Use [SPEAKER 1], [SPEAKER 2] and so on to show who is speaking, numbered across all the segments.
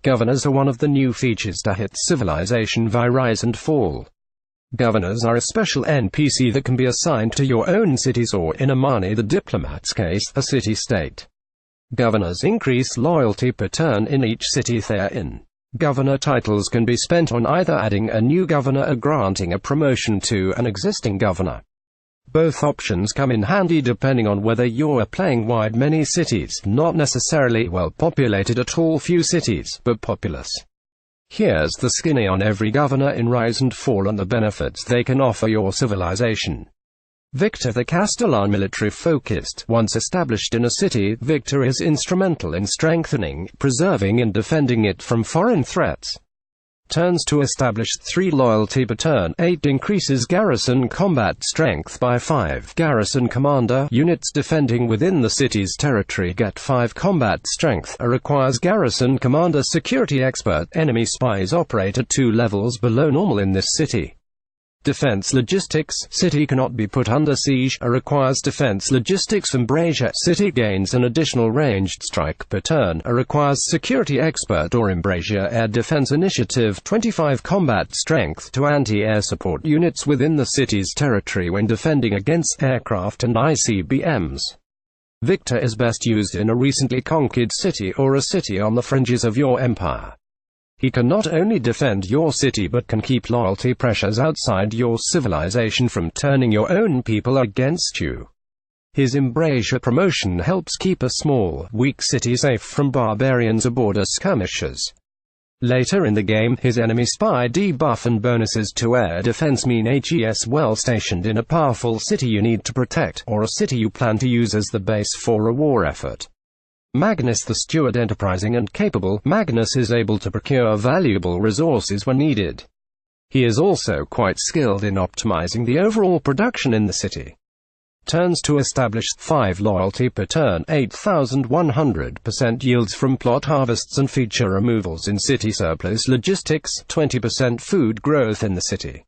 [SPEAKER 1] Governors are one of the new features to hit civilization via Rise and Fall. Governors are a special NPC that can be assigned to your own cities or, in Amani the Diplomat's case, a city-state. Governors increase loyalty per turn in each city they're in. Governor titles can be spent on either adding a new governor or granting a promotion to an existing governor. Both options come in handy depending on whether you're playing wide many cities, not necessarily well-populated at all few cities, but populous. Here's the skinny on every governor in Rise and Fall and the benefits they can offer your civilization. Victor the CastellanMilitary focused. Once established in a city, Victor is instrumental in strengthening, preserving and defending it from foreign threats. Turns to establish 3 loyalty per turn. 8 increases garrison combat strength by 5. Garrison Commander units defending within the city's territory get 5 combat strength. Requires Garrison Commander security expert. Enemy spies operate at 2 levels below normal in this city. Defense logistics. City cannot be put under siege. Requires defense logistics. Embrasure. City gains an additional ranged strike per turn. Requires security expert or embrasure air defense initiative. 25 combat strength to anti-air support units within the city's territory when defending against aircraft and ICBMs. Victor is best used in a recently conquered city or a city on the fringes of your empire. He can not only defend your city but can keep loyalty pressures outside your civilization from turning your own people against you. His embrasure promotion helps keep a small, weak city safe from barbarians or border skirmishers. Later in the game, his enemy spy debuff and bonuses to air defense mean HES well stationed in a powerful city you need to protect, or a city you plan to use as the base for a war effort. Magnus the Steward enterprising and capable. Magnus is able to procure valuable resources when needed. He is also quite skilled in optimizing the overall production in the city. Turns to establish 5 loyalty per turn. 8,100% yields from plot harvests and feature removals in city surplus logistics. 20% food growth in the city.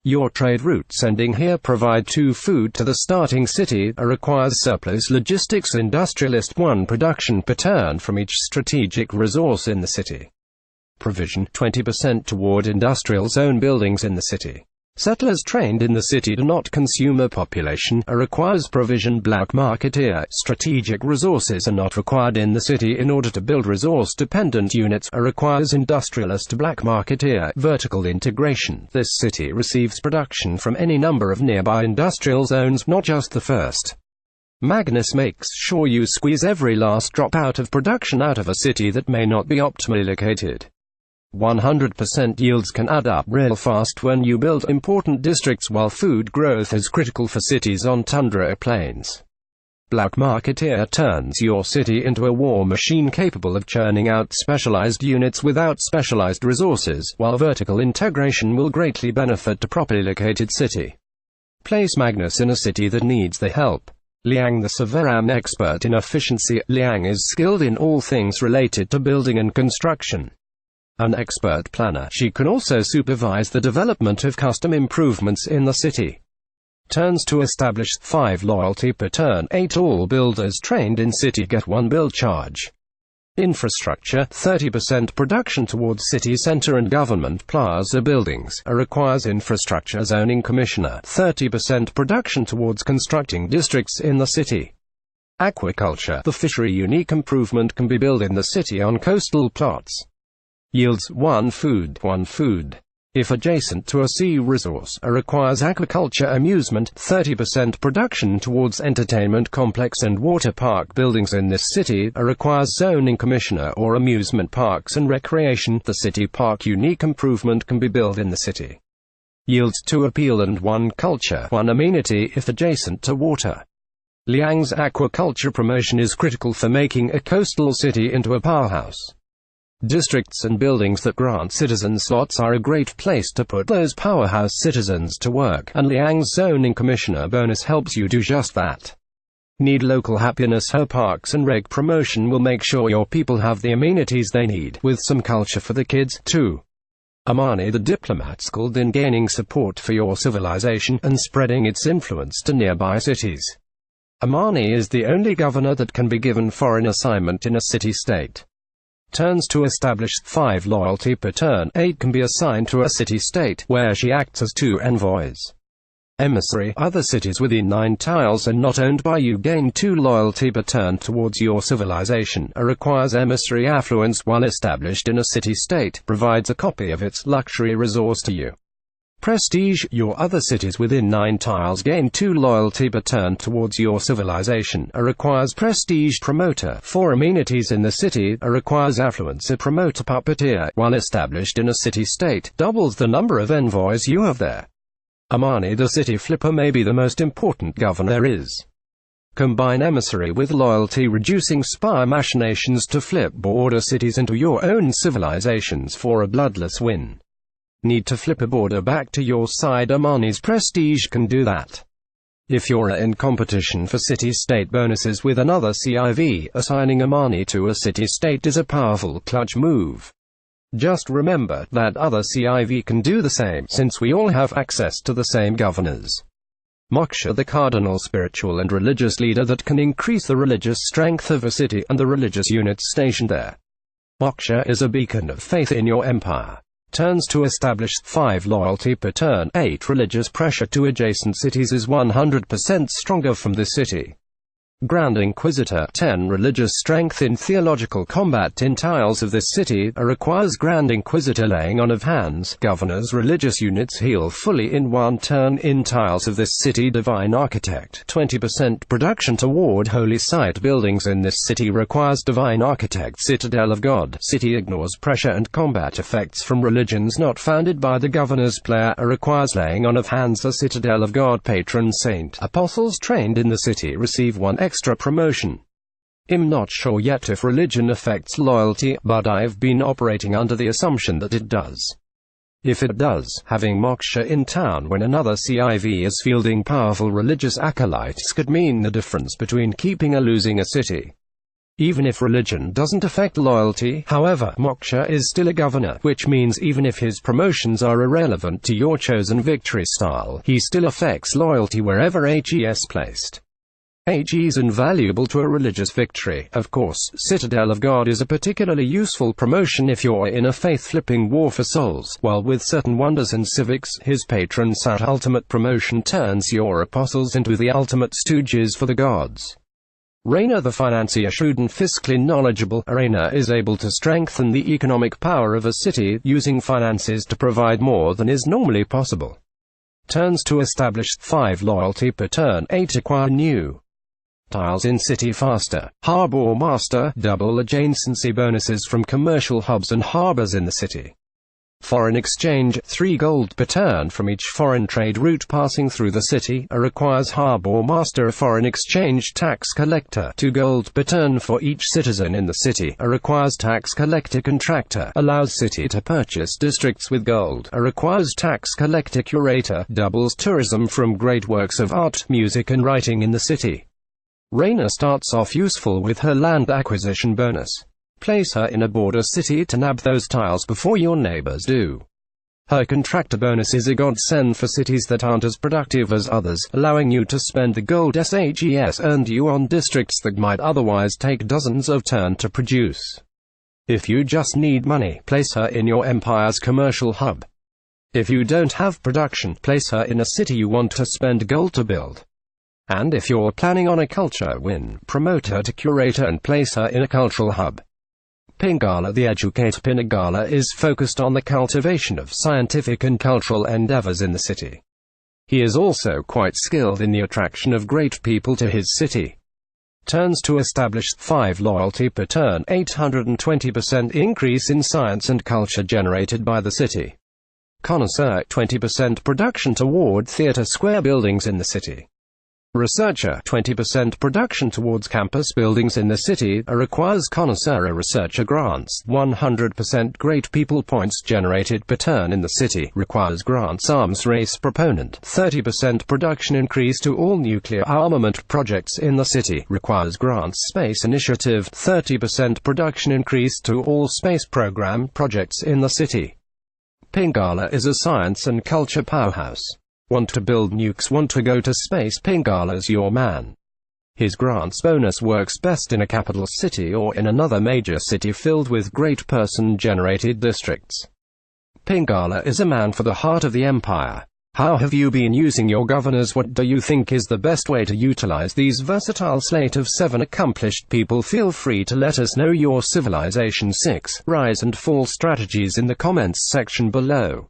[SPEAKER 1] Your trade routes ending here provide 2 food to the starting city. Requires surplus logistics. Industrialist. 1 production per turn from each strategic resource in the city. Provision. 20% toward industrial zone buildings in the city. Settlers trained in the city do not consume a population. Requires provision. Black marketeer. Strategic resources are not required in the city in order to build resource-dependent units. Requires industrialist. Black marketeer. Vertical integration. This city receives production from any number of nearby industrial zones, not just the first. Magnus makes sure you squeeze every last drop out of production out of a city that may not be optimally located. 100% yields can add up real fast when you build important districts, while food growth is critical for cities on tundra plains. Black marketeer turns your city into a war machine capable of churning out specialized units without specialized resources, while vertical integration will greatly benefit a properly located city. Place Magnus in a city that needs the help. Liang the Severam expert in efficiency. Liang is skilled in all things related to building and construction. An expert planner, she can also supervise the development of custom improvements in the city. Turns to establish 5 loyalty per turn. 8 all builders trained in city get 1 build charge. Infrastructure. 30% production towards city center and government plaza buildings. Requires infrastructure zoning commissioner. 30% production towards constructing districts in the city. Aquaculture. The fishery unique improvement can be built in the city on coastal plots. Yields 1 food. If adjacent to a sea resource. Requires aquaculture amusement. 30% production towards entertainment complex and water park buildings in this city. Requires zoning commissioner or amusement parks and recreation. The city park unique improvement can be built in the city. Yields 2 appeal and 1 culture. 1 amenity if adjacent to water. Liang's aquaculture promotion is critical for making a coastal city into a powerhouse. Districts and buildings that grant citizen slots are a great place to put those powerhouse citizens to work, and Liang's zoning commissioner bonus helps you do just that. Need local happiness. Her parks and reg promotion will make sure your people have the amenities they need, with some culture for the kids, too. Amani the Diplomat skilled in gaining support for your civilization, and spreading its influence to nearby cities. Amani is the only governor that can be given foreign assignment in a city-state. Turns to establish 5 loyalty per turn. 8 can be assigned to a city-state, where she acts as 2 envoys. Emissary. Other cities within 9 tiles and not owned by you gain 2 loyalty per turn towards your civilization. Requires emissary affluence while established in a city-state, provides a copy of its luxury resource to you. Prestige. Your other cities within 9 tiles gain 2 loyalty per turn towards your civilization. Requires prestige promoter. 4 amenities in the city. Requires affluence. A promoter puppeteer, while established in a city-state, doubles the number of envoys you have there. Amani the city flipper may be the most important governor there is. Combine emissary with loyalty, reducing spy machinations to flip border cities into your own civilizations for a bloodless win. Need to flip a border back to your side? Amani's prestige can do that. If you're in competition for city-state bonuses with another CIV, assigning Amani to a city-state is a powerful clutch move. Just remember that other CIV can do the same, since we all have access to the same governors. Moksha, the cardinal spiritual and religious leader that can increase the religious strength of a city and the religious units stationed there. Moksha is a beacon of faith in your empire. Turns to establish 5 loyalty per turn. 8 religious pressure to adjacent cities is 100% stronger from this city. Grand Inquisitor. 10 religious strength in theological combat in tiles of this city. Requires Grand Inquisitor laying on of hands. Governor's religious units heal fully in 1 turn in tiles of this city. Divine Architect. 20% production toward holy site buildings in this city. Requires Divine Architect. Citadel of God. City ignores pressure and combat effects from religions not founded by the governor's player. Requires laying on of hands. A Citadel of God patron saint. Apostles trained in the city receive 1 extra promotion. I'm not sure yet if religion affects loyalty, but I've been operating under the assumption that it does. If it does, having Moksha in town when another CIV is fielding powerful religious acolytes could mean the difference between keeping or losing a city. Even if religion doesn't affect loyalty, however, Moksha is still a governor, which means even if his promotions are irrelevant to your chosen victory style, he still affects loyalty wherever HE is placed. HE is invaluable to a religious victory. Of course, Citadel of God is a particularly useful promotion if you're in a faith-flipping war for souls, while with certain wonders and civics, his patron saint ultimate promotion turns your apostles into the ultimate stooges for the gods. Reina, the financier, shrewd and fiscally knowledgeable. Reina is able to strengthen the economic power of a city, using finances to provide more than is normally possible. Turns to establish 5 loyalty per turn. 8 acquire new tiles in city faster. Harbor Master. Double adjacency bonuses from commercial hubs and harbors in the city. Foreign exchange. 3 gold per turn from each foreign trade route passing through the city. Requires Harbor Master. A foreign exchange tax collector. 2 gold per turn for each citizen in the city. Requires tax collector contractor. Allows city to purchase districts with gold. Requires tax collector curator. Doubles tourism from great works of art, music and writing in the city. Reina starts off useful with her land acquisition bonus. Place her in a border city to nab those tiles before your neighbors do. Her contractor bonus is a godsend for cities that aren't as productive as others, allowing you to spend the gold SHES earned you on districts that might otherwise take dozens of turns to produce. If you just need money, place her in your empire's commercial hub. If you don't have production, place her in a city you want to spend gold to build. And if you're planning on a culture win, promote her to curator and place her in a cultural hub. Pingala, the educator. Pinagala is focused on the cultivation of scientific and cultural endeavors in the city. He is also quite skilled in the attraction of great people to his city. Turns to establish 5 loyalty per turn. 820% increase in science and culture generated by the city. Connoisseur. 20% production toward theater square buildings in the city. Researcher. 20% production towards campus buildings in the city. Requires Connoisseur. A researcher grants 100% great people points generated per turn in the city. Requires grants arms race proponent. 30% production increase to all nuclear armament projects in the city. Requires grants space initiative. 30% production increase to all space program projects in the city. Pingala is a science and culture powerhouse. Want to build nukes, want to go to space? Pingala's your man. His grants bonus works best in a capital city or in another major city filled with great person-generated districts. Pingala is a man for the heart of the empire. How have you been using your governors? What do you think is the best way to utilize these versatile slate of 7 accomplished people? Feel free to let us know your Civilization 6 rise and fall strategies in the comments section below.